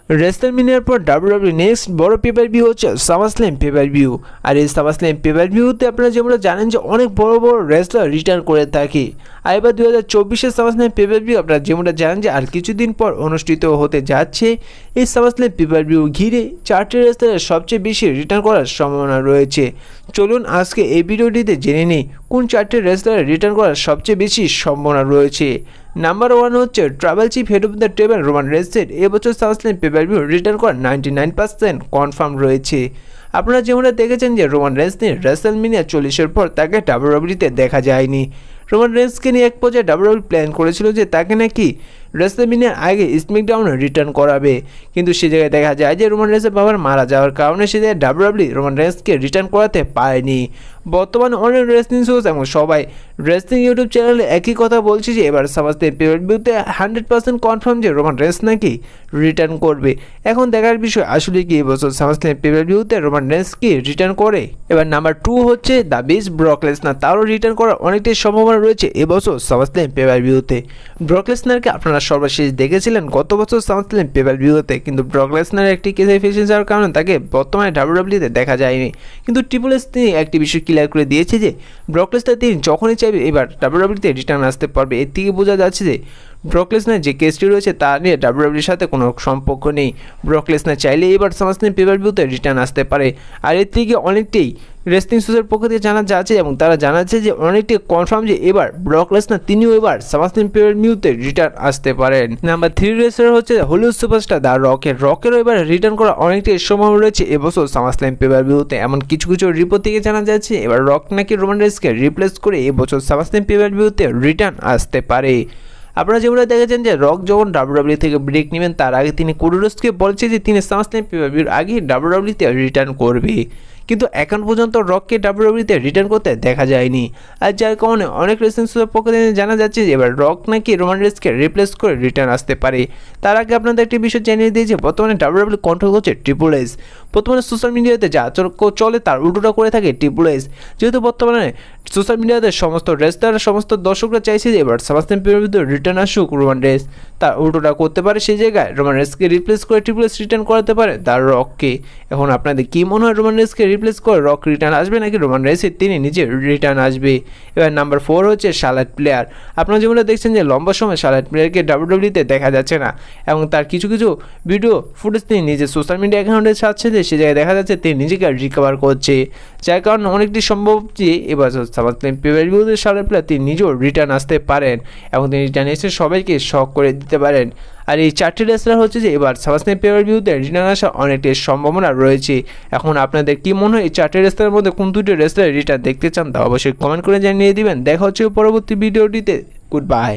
রেসলম্যানিয়ার পর WWE next বড় paper view হচ্ছে সামারস্ল্যাম পেপার ভিউ। আর এই সামারস্ল্যাম পেপার ভিউতে আপনারা যেমন জানেন যে অনেক বড় বড় রেসলার রিটার্ন করে থাকে। আর এবার 2024-এর সামারস্ল্যাম পেপার ভিউ আপনারা যেমনটা জানেন যে আর কিছুদিন পর অনুষ্ঠিত হতে যাচ্ছে। এই সামারস্ল্যাম পেপার ভিউ ঘিরে 4টি রেসলারের সবচেয়ে বেশি রিটার্ন করার সম্ভাবনা রয়েছে। চলুন আজকে এই ভিডিওটিতে জেনে নিই কোন 4টি রেসলারের রিটার্ন করার সবচেয়ে বেশি সম্ভাবনা রয়েছে। নাম্বার 1 হচ্ছে tribal chief head of the table Roman রেন্সের এবছর সামারস্ল্যাম পেপার ভিউ রিটার্ন করা 99% কনফার্ম রয়েছে। আপনারা যেমনটা দেখেছেন যে রোমান রেন্সের রেসলম্যানিয়া 40-এর পর তাকে ডাব্লিউডাব্লিউতে দেখা যায়নি। রোমান রেন্সকে নিয়ে এক পর্যায়ে ডাব্লিউডাব্লিউ প্ল্যান করেছিল যে তাকে নাকি রেসলম্যানিয়ার আগে স্ম্যাকডাউনে রিটার্ন করাবে, কিন্তু সে জায়গায় দেখা যায় যে রোমান রেন্সের বাবার মারা যাওয়ার কারণে সে জায়গায় ডাব্লিউডাব্লিউ রোমান রেন্সকে রিটার্ন করাতে পারেনি। বর্তমানে অনেক রেসলিং শোজ এবং সবাই রেসলিং ইউটিউব চ্যানেলে একই কথা বলছে যে এবার সামারস্ল্যাম পেপার ভিউতে 100% কনফার্ম যে রোমান রেন্স নাকি রিটার্ন করবে। এখন দেখার বিষয় আসলে কি এবছর সামারস্ল্যাম পেপার ভিউতে রোমান রেন্স কি রিটার্ন করে। এবার নাম্বার 2 হচ্ছে দ্য বিস্ট ব্রক লেসনার, তারও রিটার্ন করার অনেকটাই সম্ভাবনা রয়েছে এবছর সামারস্ল্যাম পেপার ভিউতে। ব্রক লেসনারকে আপনারা সর্বশেষ দেখেছিলেন গত বছর সামারস্ল্যাম পেপার ভিউতে, কিন্তু ব্রক লেসনার একটি কেসে ফেসে যাওয়ার কারণে তাকে বর্তমানে ডাব্লিউডাব্লিউতে দেখা যায়নি। কিন্তু ট্রিপল এইচ তিনি একটি বিষয় ক্লিয়ার করে দিয়েছে যে ব্রক লেসনার তিনি যখনই চাইবে এবার ডাব্লিউডাব্লিউতে রিটার্ন আসতে পারবে। এর থেকে বোঝা যাচ্ছে যে ব্রক লেসনার যে কেসটি রয়েছে তা নিয়ে ডাব্লিউডাব্লিউর সাথে কোনো সম্পর্ক নেই। ব্রক লেসনার চাইলে এবার সামারস্ল্যাম পেপার ভিউতে রিটার্ন আসতে পারে। আর এর থেকে অনেকটাই রেসলিং শোজের পক্ষ থেকে জানা যাচ্ছে এবং তারা জানাচ্ছে যে অনেকটাই কনফার্ম যে এবার ব্রক লেসনার তিনিও এবার সামারস্ল্যাম পেপার ভিউতে রিটার্ন আসতে পারেন। নাম্বার 3 রেসলার হচ্ছে হলিউড সুপারস্টার দ্য রকেরও এবার রিটার্ন করা অনেকটাই সম্ভাবনা রয়েছে এবছর সামারস্ল্যাম পেপার ভিউতে। এমন কিছু কিছু রিপোর্ট থেকে জানা যাচ্ছে এবার রক নাকি রোমান রেন্সকে রিপ্লেস করে এবছর সামারস্ল্যাম পেপার ভিউতে রিটার্ন আসতে পারে। আপনারা যেমনটা দেখেছেন যে রক যখন ডাব্লিউডাব্লিউ থেকে ব্রেক নেবেন তার আগে তিনি কোডি রোডসকে বলছে যে তিনি সামারস্ল্যাম পেপার ভিউর আগে ডাব্লিউডাব্লিউতে রিটার্ন করবে, কিন্তু এখন পর্যন্ত রককে ডাব্লিউডাব্লিউতে রিটার্ন করতে দেখা যায়নি। আর যার কারণে অনেক রেসলিং শোর পক্ষ থেকে জানা যাচ্ছে যে এবার রক নাকি রোমান রেন্সকে রিপ্লেস করে রিটার্ন আসতে পারে। তার আগে আপনাদের একটি বিষয় জানিয়ে দিয়েছে বর্তমানে ডাব্লিউডাব্লিউ কন্ট্রোল করছে ট্রিপল এইচ। বর্তমানে সোশ্যাল মিডিয়াতে যা চলে তার উল্টোটা করে থাকে ট্রিপল এইচ, যেহেতু বর্তমানে সোশ্যাল মিডিয়াতে সমস্ত রেসলার সমস্ত দর্শকরা চাইছে যে এবার সামারস্ল্যাম পেপার ভিউতে রিটার্ন আসুক রোমান রেন্স, তার উল্টোটা করতে পারে সেই জায়গায় রোমান রেন্সকে রিপ্লেস করে ট্রিপল এইচ রিটার্ন করাতে পারে তার রককে। এখন আপনাদের কি মনে হয় রোমান রেন্সকে রিপ্লেস করে রক রিটার্ন আসবে নাকি রোমান রেন্সের তিনি নিজে রিটার্ন আসবে? এবার নাম্বার 4 হচ্ছে শার্লেট প্লেয়ার। আপনারা যেমন দেখছেন যে লম্বা সময় শার্লেট প্লেয়ারকে ডাব্লিউডাব্লিউতে দেখা যাচ্ছে না এবং তার কিছু কিছু ভিডিও ফুটেজ তিনি নিজের সোশ্যাল মিডিয়া অ্যাকাউন্টে ছাড়ছে যে সে জায়গায় দেখা যাচ্ছে তিনি নিজেকে রিকভার করছে, যার কারণে অনেকটি সম্ভব যে এবার সামারস্ল্যাম পেপার ভিউতে শার্লেট প্লেয়ার তিনি নিজেও রিটার্ন আসতে পারেন এবং তিনি রিটার্ন এসে সবাইকে শক করে দিতে পারেন। আর এই 4টি রেসলার হচ্ছে যে এবার সামারস্ল্যাম পেপার ভিউতে রিটার্ন আসার অনেকটাই সম্ভাবনা রয়েছে। এখন আপনাদের কি মনে হয় এই 4টি রেসলারের মধ্যে কোন 2টি রেসলার রিটার্ন দেখতে চান তা অবশ্যই কমেন্ট করে জানিয়ে দিবেন। দেখা হচ্ছে পরবর্তী ভিডিওটিতে। Good bye.